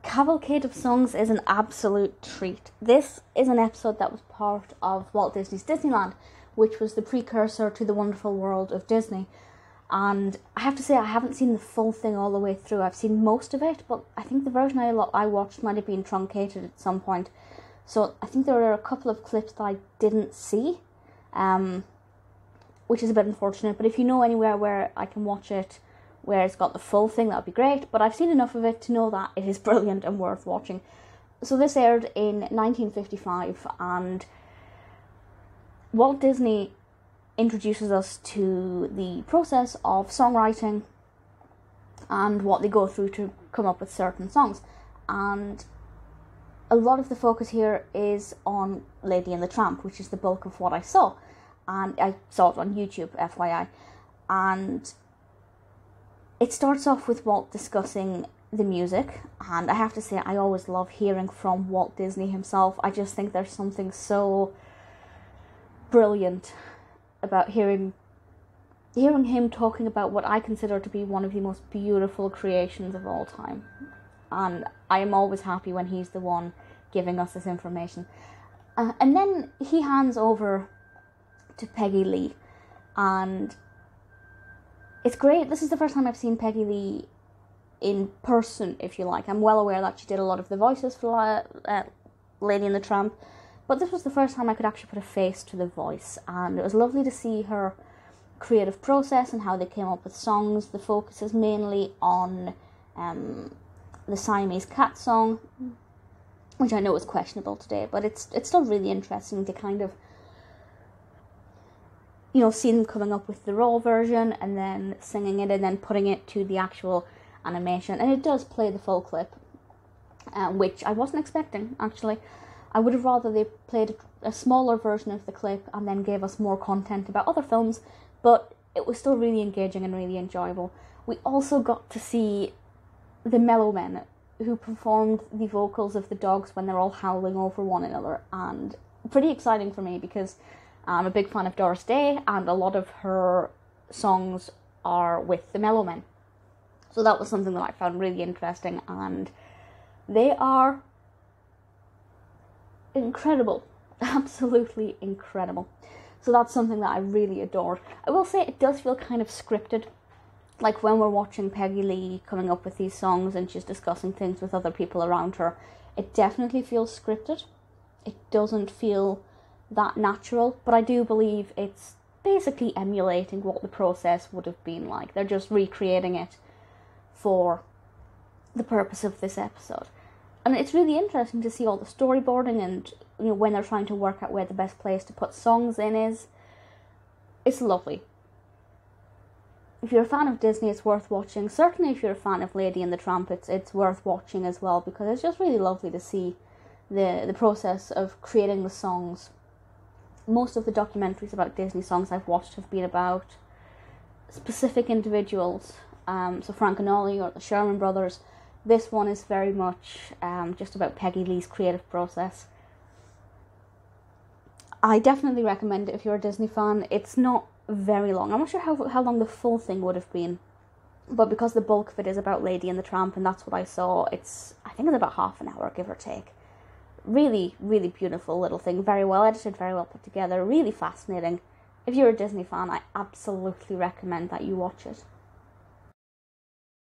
Cavalcade of Songs is an absolute treat. This is an episode that was part of Walt Disney's Disneyland, which was the precursor to the wonderful world of Disney. And I have to say, I haven't seen the full thing all the way through. I've seen most of it, but I think the version I watched might have been truncated at some point. So I think there are a couple of clips that I didn't see, which is a bit unfortunate. But if you know anywhere where I can watch it, where it's got the full thing, that would be great. But I've seen enough of it to know that it is brilliant and worth watching. So this aired in 1955, and Walt Disney introduces us to the process of songwriting and what they go through to come up with certain songs. And a lot of the focus here is on Lady and the Tramp, which is the bulk of what I saw. And I saw it on YouTube, FYI. And it starts off with Walt discussing the music, and I have to say, I always love hearing from Walt Disney himself. I just think there's something so brilliant about hearing him talking about what I consider to be one of the most beautiful creations of all time. And I am always happy when he's the one giving us this information. And then he hands over to Peggy Lee, and it's great. This is the first time I've seen Peggy Lee in person, if you like. I'm well aware that she did a lot of the voices for Lady and the Tramp, but this was the first time I could actually put a face to the voice, and it was lovely to see her creative process and how they came up with songs. The focus is mainly on the Siamese Cat song, which I know is questionable today, but it's still really interesting to kind of, you know, see them coming up with the raw version and then singing it and then putting it to the actual animation. And it does play the full clip, which I wasn't expecting, actually. I would have rather they played a smaller version of the clip and then gave us more content about other films, but it was still really engaging and really enjoyable. We also got to see the Mellowmen, who performed the vocals of the dogs when they're all howling over one another, and pretty exciting for me because I'm a big fan of Doris Day, and a lot of her songs are with the Mellowmen. So that was something that I found really interesting, and they are incredible. Absolutely incredible. So that's something that I really adored. I will say it does feel kind of scripted. Like when we're watching Peggy Lee coming up with these songs and she's discussing things with other people around her, it definitely feels scripted. It doesn't feel that natural, but I do believe it's basically emulating what the process would have been like. They're just recreating it for the purpose of this episode. And it's really interesting to see all the storyboarding and, you know, when they're trying to work out where the best place to put songs in is. It's lovely. If you're a fan of Disney, it's worth watching. Certainly if you're a fan of Lady and the Tramp, it's worth watching as well, because it's just really lovely to see the process of creating the songs. Most of the documentaries about Disney songs I've watched have been about specific individuals, so Frank and Ollie or the Sherman Brothers. This one is very much just about Peggy Lee's creative process. I definitely recommend it if you're a Disney fan. It's not very long. I'm not sure how long the full thing would have been, but because the bulk of it is about Lady and the Tramp, and that's what I saw, I think it's about half an hour, give or take. Really, really beautiful little thing. Very well edited, very well put together, really fascinating. If you're a Disney fan, I absolutely recommend that you watch it.